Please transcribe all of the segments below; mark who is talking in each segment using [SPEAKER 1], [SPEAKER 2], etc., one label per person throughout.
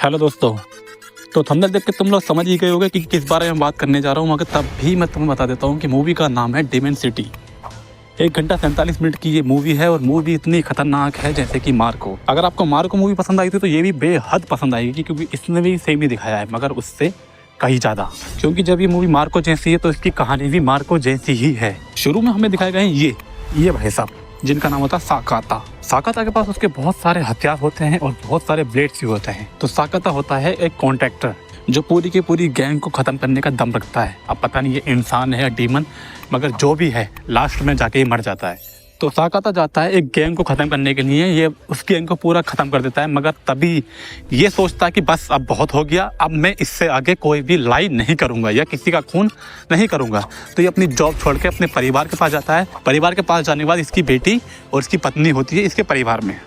[SPEAKER 1] Hello दोस्तों। तो thumbnail देख के तुम लोग समझ ही गए होंगे कि किस बारे में बात करने जा रहा हूँ, मगर तब भी मैं तुम्हें बता देता हूँ कि मूवी का नाम है डेमन सिटी। 1 घंटा 47 मिनट की ये मूवी है और मूवी इतनी खतरनाक है जैसे कि मार्को। अगर आपको मार्को मूवी पसंद आई थी तो ये भी बेहद पसंद आएगी, क्योंकि इसने भी सेम ही दिखाया है मगर उससे कहीं ज़्यादा। क्योंकि जब ये मूवी मार्को जैसी है तो इसकी कहानी भी मार्को जैसी ही है। शुरू में हमें दिखाए गए हैं ये भाई साहब जिनका नाम होता है साकाता। साकाता के पास उसके बहुत सारे हथियार होते हैं और बहुत सारे ब्लेड्स भी होते हैं। तो साकाता होता है एक कॉन्ट्रैक्टर जो पूरी की पूरी गैंग को ख़त्म करने का दम रखता है। अब पता नहीं ये इंसान है या डीमन, मगर जो भी है लास्ट में जाके ही मर जाता है। तो साकाता जाता है एक गैंग को ख़त्म करने के लिए, ये उस गैंग को पूरा ख़त्म कर देता है, मगर तभी ये सोचता है कि बस अब बहुत हो गया, अब मैं इससे आगे कोई भी लड़ाई नहीं करूँगा या किसी का खून नहीं करूँगा। तो ये अपनी जॉब छोड़ के अपने परिवार के पास जाता है। परिवार के पास जाने के बाद इसकी बेटी और इसकी पत्नी होती है इसके परिवार में।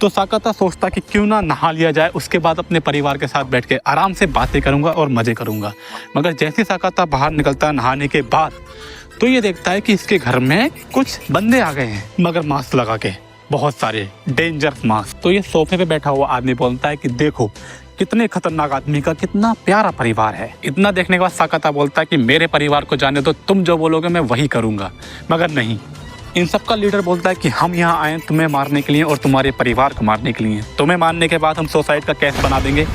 [SPEAKER 1] तो साकाता सोचता कि क्यों ना नहा लिया जाए, उसके बाद अपने परिवार के साथ बैठ के आराम से बातें करूँगा और मज़े करूँगा। मगर जैसे साकाता बाहर निकलता है नहाने के बाद तो ये देखता है कि इसके घर में कुछ बंदे आ गए हैं, मगर मास्क लगा के, बहुत सारे डेंजरस मास्क। तो ये सोफे पे बैठा हुआ आदमी बोलता है कि देखो कितने खतरनाक आदमी का कितना प्यारा परिवार है। इतना देखने के बाद साकाता बोलता है कि मेरे परिवार को जाने दो, तुम जो बोलोगे मैं वही करूँगा। मगर नहीं, इन सब का लीडर बोलता है कि हम यहाँ आए तुम्हें मारने के लिए और तुम्हारे परिवार को मारने के लिए। तुम्हें मारने के बाद हम सुसाइड का केस बना देंगे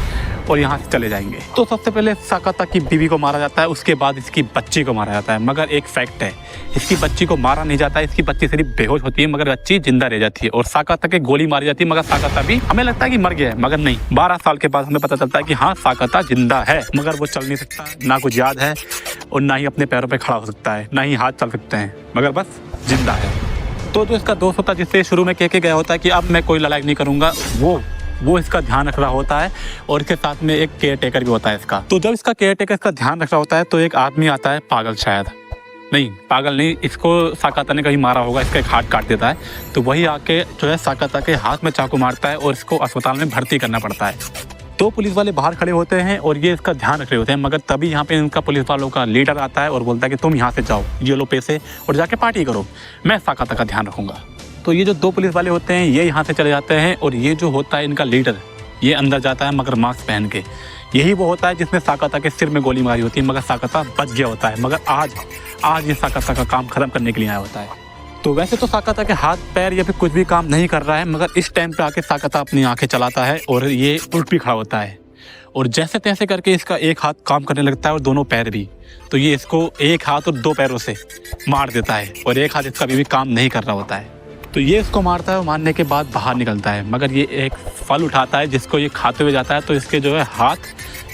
[SPEAKER 1] और यहाँ से चले जाएंगे। तो सबसे पहले साकाता की बीवी को मारा जाता है, उसके बाद इसकी बच्ची को मारा जाता है। मगर एक फैक्ट है, इसकी बच्ची को मारा नहीं जाता है, इसकी बच्ची सिर्फ बेहोश होती है मगर बच्ची जिंदा रह जाती है। और साकाता के गोली मारी जाती है, मगर साकाता भी हमें लगता है कि मर गया है, मगर नहीं। 12 साल के बाद हमें पता चलता है कि हाँ साकाता जिंदा है, मगर वो चल नहीं सकता, ना कुछ याद है और ना ही अपने पैरों पर खड़ा हो सकता है, ना ही हाथ चल सकते हैं, मगर बस जिंदा है। तो जो इसका दोस्त होता है जिससे शुरू में कह के गया होता है कि अब मैं कोई लड़ाई नहीं करूँगा, वो इसका ध्यान रख रहा होता है और इसके साथ में एक केयर टेकर भी होता है इसका। तो जब इसका केयर टेकर इसका ध्यान रख रहा होता है तो एक आदमी आता है, पागल शायद नहीं, पागल नहीं, इसको साकाता ने कहीं मारा होगा, इसका एक हाथ काट देता है। तो वही आके जो है साकाता के हाथ में चाकू मारता है और इसको अस्पताल में भर्ती करना पड़ता है। तो पुलिस वाले बाहर खड़े होते हैं और ये इसका ध्यान रख रहे होते हैं, मगर तभी यहाँ पे इनका पुलिस वालों का लीडर आता है और बोलता है कि तुम यहाँ से जाओ, ये लो पैसे और जाके पार्टी करो, मैं साकाता का ध्यान रखूँगा। तो ये जो 2 पुलिस वाले होते हैं ये यहाँ से चले जाते हैं और ये जो होता है इनका लीडर ये अंदर जाता है मगर मास्क पहन के। यही वो होता है जिसने साकाता के सिर में गोली मारी होती है, मगर साकाता बच गया होता है। मगर आज ये साकाता का काम खत्म करने के लिए आया होता है। तो वैसे तो साकाता के हाथ पैर या फिर कुछ भी काम नहीं कर रहा है, मगर इस टाइम पे आके साकाता अपनी आंखें चलाता है और ये उल्ट भी खड़ा होता है और जैसे तैसे करके इसका एक हाथ काम करने लगता है और दोनों पैर भी। तो ये इसको एक हाथ और 2 पैरों से मार देता है और एक हाथ इसका अभी भी काम नहीं कर रहा होता है। तो ये इसको मारता है और मारने के बाद बाहर निकलता है, मगर ये एक फल उठाता है जिसको ये खाते हुए जाता है। तो इसके जो है हाथ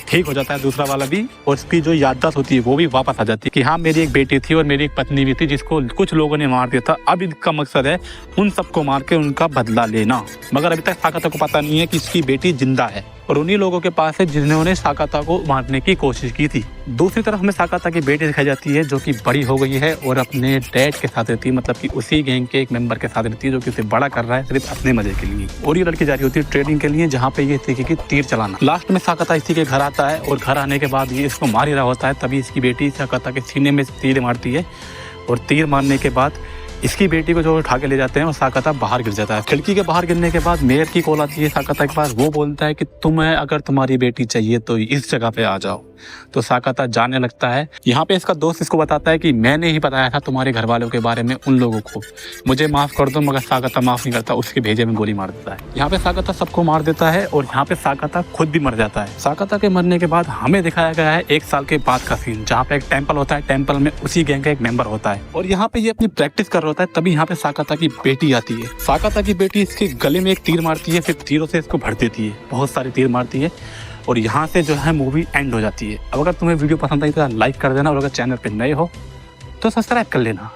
[SPEAKER 1] ठीक हो जाता है, दूसरा वाला भी, और इसकी जो याददाश्त होती है वो भी वापस आ जाती है कि हाँ मेरी एक बेटी थी और मेरी एक पत्नी भी थी जिसको कुछ लोगों ने मार दिया था। अब इनका मकसद है उन सबको मार के उनका बदला लेना। मगर अभी तक साकाता को पता नहीं है कि इसकी बेटी जिंदा है और उन्हीं लोगों के पास है जिन्होंने साकाता को मारने की कोशिश की थी। दूसरी तरफ हमें साकाता की बेटी दिखाई जाती है जो कि बड़ी हो गई है और अपने डैड के साथ रहती है, मतलब कि उसी गैंग के एक मेंबर के साथ रहती है जो कि उसे बड़ा कर रहा है सिर्फ अपने मजे के लिए। और ये लड़की जा रही होती है ट्रेनिंग के लिए जहाँ पे ये सीखेगी तीर चलाना। लास्ट में साकाता इसी के घर आता है और घर आने के बाद ये इसको मार ही रहा होता है, तभी इसकी बेटी साकाता के सीने में तीर मारती है और तीर मारने के बाद इसकी बेटी को जो उठा के ले जाते हैं और साकाता बाहर गिर जाता है। खिड़की के बाहर गिरने के बाद मेयर की कॉल आती है साकाता के पास। वो बोलता है कि तुम्हें अगर तुम्हारी बेटी चाहिए तो इस जगह पे आ जाओ। तो साकाता जाने लगता है। यहाँ पे इसका दोस्त इसको बताता है कि मैंने ही बताया था तुम्हारे घर वालों के बारे में उन लोगों को, मुझे माफ़ कर दो। मगर साकाता माफ़ नहीं करता, उसके भेजे में गोली मार देता है। यहाँ पे साकाता सबको मार देता है और यहाँ पे साकाता खुद भी मर जाता है। साकाता के मरने के बाद हमें दिखाया गया है 1 साल के बाद का सीन, जहाँ पे एक टेम्पल होता है, टेम्पल में उसी गैंग का एक मेंबर होता है और यहाँ पे ये अपनी प्रैक्टिस कर रहा होता है। तभी यहाँ पे साकाता की बेटी आती है। साकाता की बेटी इसके गले में एक तीर मारती है, फिर तीरों से इसको भर देती है, बहुत सारे तीर मारती है और यहाँ से जो है मूवी एंड हो जाती है। अब अगर तुम्हें वीडियो पसंद आई तो लाइक कर देना और अगर चैनल पे नए हो तो सब्सक्राइब कर लेना।